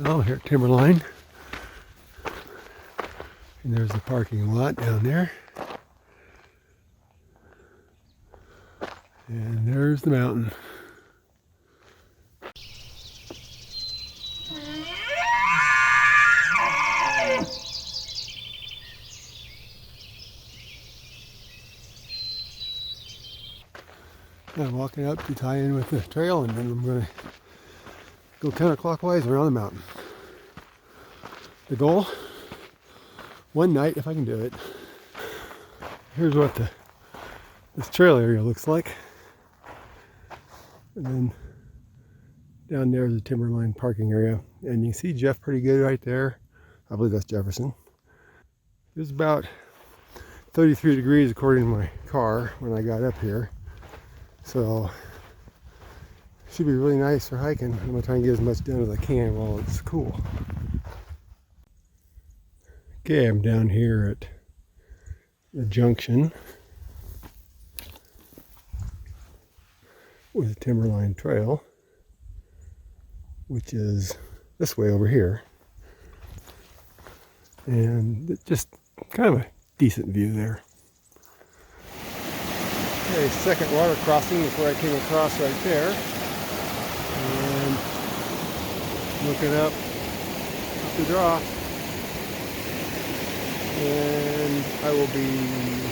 Oh, here at Timberline. And there's the parking lot down there. And there's the mountain. I'm walking up to tie in with the trail, and then I'm going to go counterclockwise around the mountain. The goal, one night, if I can do it. Here's what this trail area looks like. And then down there is the Timberline parking area. And you can see Jeff pretty good right there. I believe that's Jefferson. It was about 33 degrees according to my car when I got up here. So should be really nice for hiking. I'm going to try and get as much done as I can while it's cool. Okay, I'm down here at the junction with the Timberline Trail, which is this way over here. And it's just kind of a decent view there. Okay, second water crossing is where I came across right there. And looking up the draw. And I will be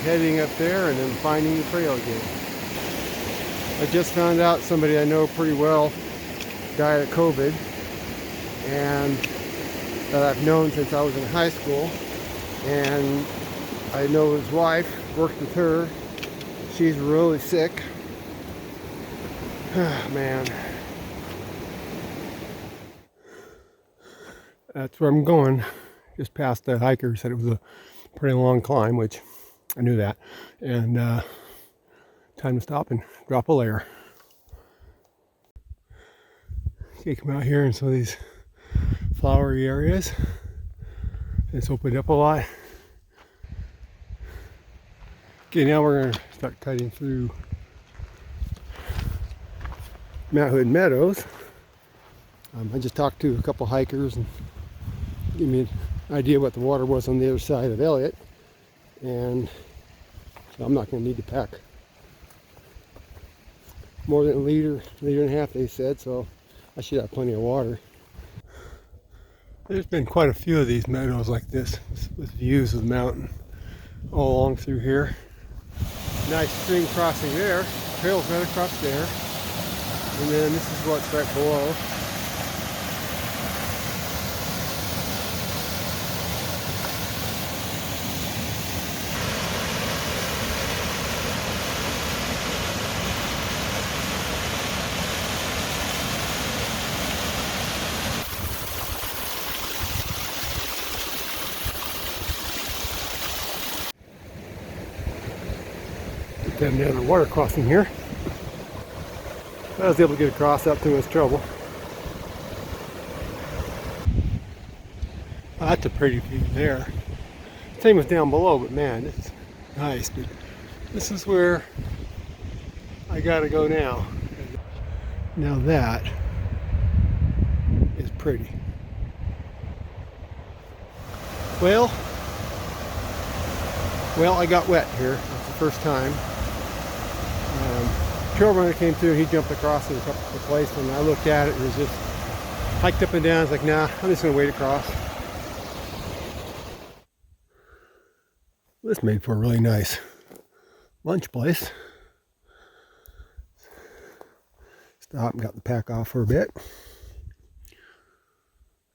heading up there and then finding the trail again. I just found out somebody I know pretty well died of COVID, and that I've known since I was in high school. And I know his wife, worked with her. She's really sick. Man. That's where I'm going. Just past the hiker, said it was a pretty long climb, which I knew that. And time to stop and drop a layer. Okay, come out here in some of these flowery areas. It's opened up a lot. Okay, now we're going to start cutting through Mount Hood Meadows. I just talked to a couple hikers and gave me an idea what the water was on the other side of Elliott. And so I'm not going to need to pack more than a liter and a half, they said, so I should have plenty of water. There's been quite a few of these meadows like this with views of the mountain all along through here. Nice stream crossing there, trail's right across there, and then this is what's right below. Them down the water crossing here. I was able to get across without too much trouble. Oh, that's a pretty view there. Same as down below, but man, this is nice. But this is where I gotta go now. Now that is pretty. Well, I got wet here. That's the first time. Trail runner came through, he jumped across in a couple of places, and I looked at it, and it was just hiked up and down. I was like, nah, I'm just gonna wade across. This made for a really nice lunch place. Stopped and got the pack off for a bit.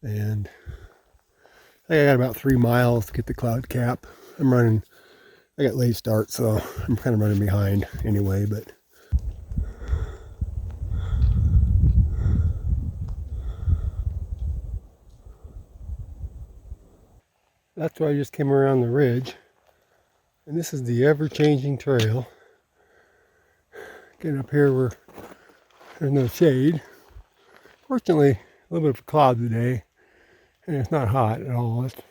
And I think I got about 3 miles to get the cloud cap. I got late start, so I'm kind of running behind anyway, but that's why I just came around the ridge. And this is the ever-changing trail. Getting up here where there's no shade. Fortunately, a little bit of a cloud today, and it's not hot at all, that's for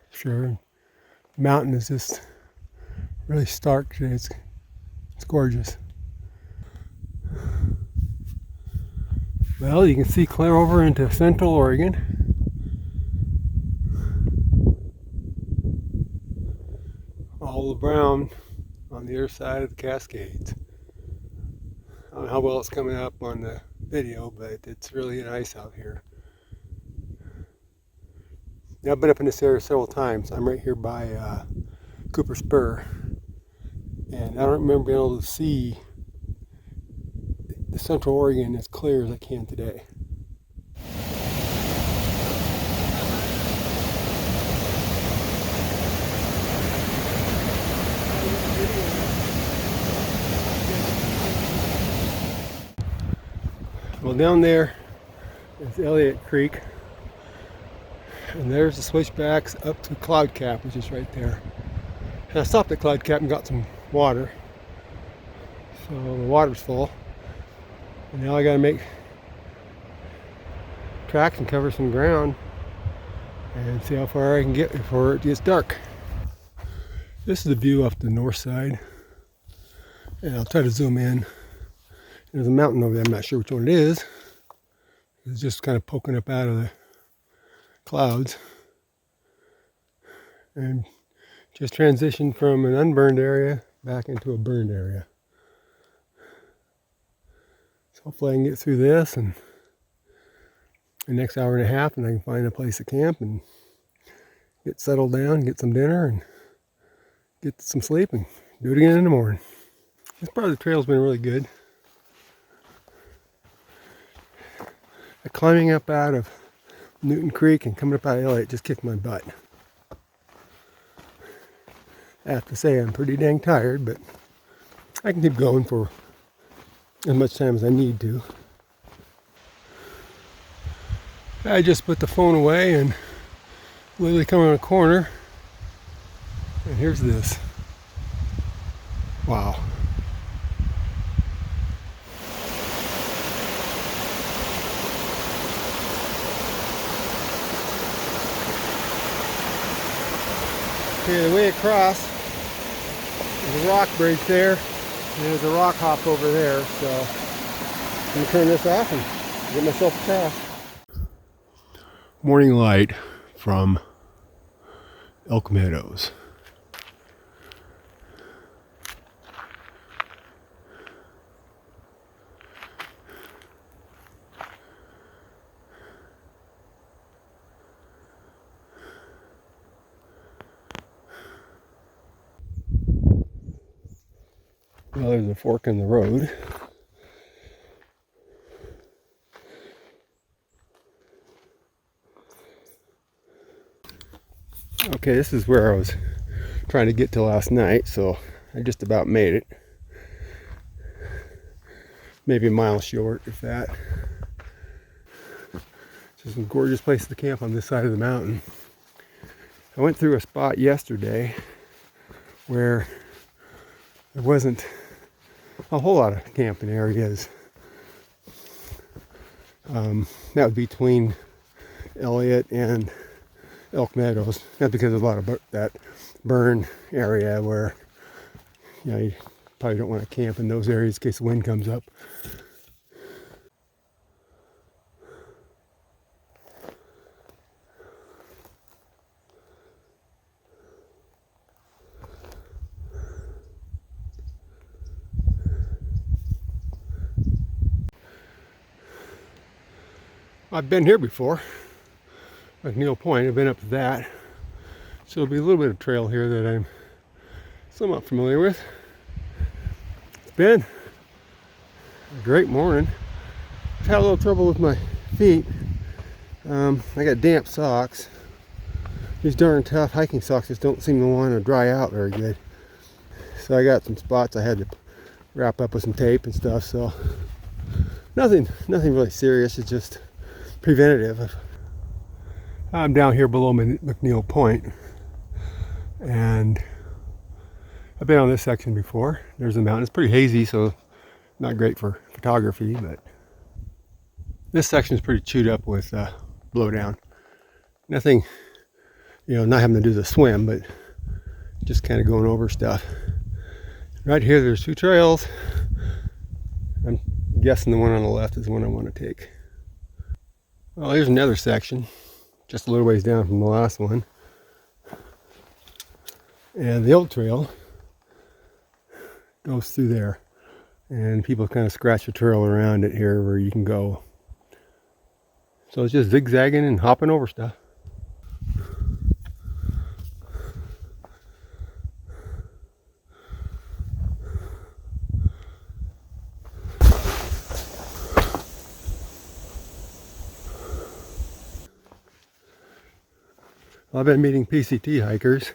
sure. The mountain is just really stark today. It's gorgeous. Well, you can see clear over into Central Oregon. brown on the other side of the Cascades. I don't know how well it's coming up on the video, but it's really nice out here. Now, I've been up in this area several times. I'm right here by Cooper Spur, and I don't remember being able to see the Central Oregon as clear as I can today. Well, down there is Elliott Creek, and there's the switchbacks up to Cloud Cap, which is right there. And I stopped at Cloud Cap and got some water, so the water's full. And now I got to make tracks and cover some ground and see how far I can get before it gets dark. This is the view off the north side, and I'll try to zoom in. There's a mountain over there. I'm not sure which one it is. It's just kind of poking up out of the clouds. And just transitioned from an unburned area back into a burned area. So hopefully I can get through this and the next hour and a half, and I can find a place to camp and get settled down, get some dinner, and get some sleep, and do it again in the morning. This part of the trail's been really good. Climbing up out of Newton Creek and coming up out of Elliott just kicked my butt. I have to say I'm pretty dang tired, but I can keep going for as much time as I need to. I just put the phone away and literally come around a corner, and here's this. Wow. Okay, the way across, there's a rock bridge there, and there's a rock hop over there, so I'm going to turn this off and get myself across. Morning light from Elk Meadows. Well, there's a fork in the road. Okay, this is where I was trying to get to last night, so I just about made it. Maybe a mile short, if that. Just a gorgeous place to camp on this side of the mountain. I went through a spot yesterday where there wasn't a whole lot of camping areas. That would be between Elliott and Elk Meadows. Not because of a lot of that burn area where you probably don't want to camp in those areas in case the wind comes up. I've been here before, McNeil Point. I've been up to that, so there'll be a little bit of trail here that I'm somewhat familiar with. It's been a great morning. I've had a little trouble with my feet. I got damp socks. These darn tough hiking socks just don't seem to want to dry out very good. So I got some spots I had to wrap up with some tape and stuff. So nothing really serious. It's just preventative. I'm down here below McNeil Point, and I've been on this section before. There's a mountain. It's pretty hazy, so not great for photography, but this section is pretty chewed up with blowdown. Nothing, not having to do the swim, but just kind of going over stuff. Right here, there's two trails. I'm guessing the one on the left is the one I want to take. Well, here's another section, just a little ways down from the last one. And the old trail goes through there. And people kind of scratch a trail around it here where you can go. So it's just zigzagging and hopping over stuff. I've been meeting PCT hikers,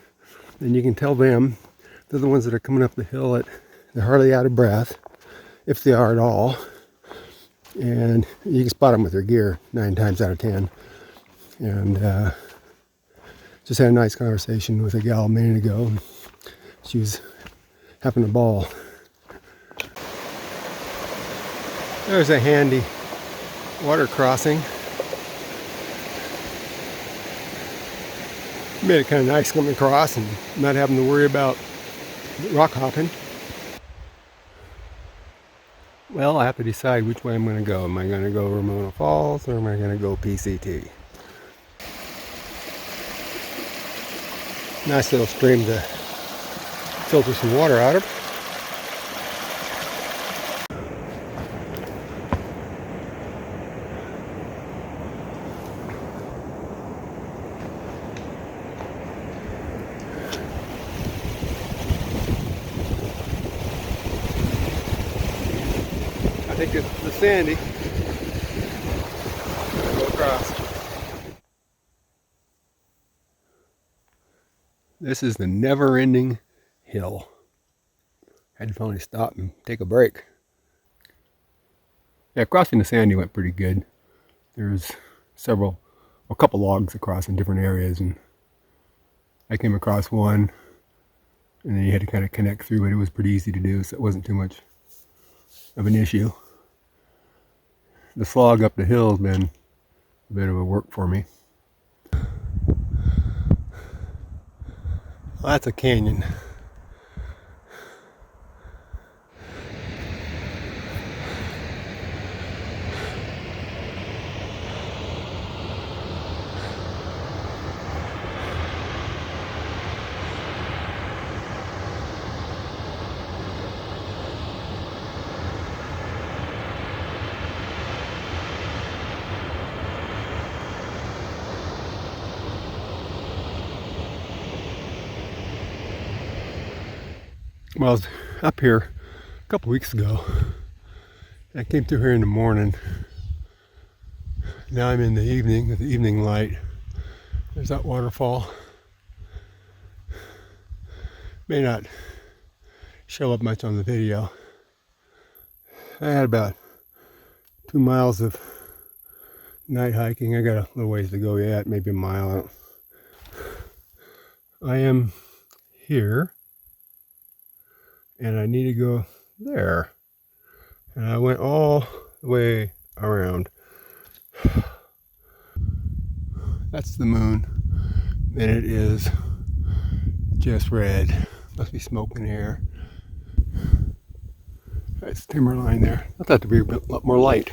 and you can tell them they're the ones that are coming up the hill at they're hardly out of breath, if they are at all. And you can spot them with their gear 9 times out of 10. And just had a nice conversation with a gal a minute ago. She was having a ball. There's a handy water crossing. Made it kind of nice coming across and not having to worry about rock hopping. Well, I have to decide which way I'm going to go. Am I going to go Ramona Falls or am I going to go PCT? Nice little stream to filter some water out of. I think it's the Sandy. Go across. This is the never-ending hill. Had to finally stop and take a break. Yeah, crossing the Sandy went pretty good. There's a couple logs across in different areas, and I came across one, and then you had to kind of connect through it. It was pretty easy to do, so it wasn't too much of an issue. The slog up the hill has been a bit of a work for me. Well, that's a canyon. Well, I was up here a couple weeks ago. I came through here in the morning. Now I'm in the evening with the evening light. There's that waterfall. May not show up much on the video. I had about 2 miles of night hiking. I got a little ways to go yet, maybe a mile. I am here. And I need to go there. And I went all the way around. That's the moon. And it is just red. Must be smoke in the air. That's Timberline there. I thought there'd be a lot more light.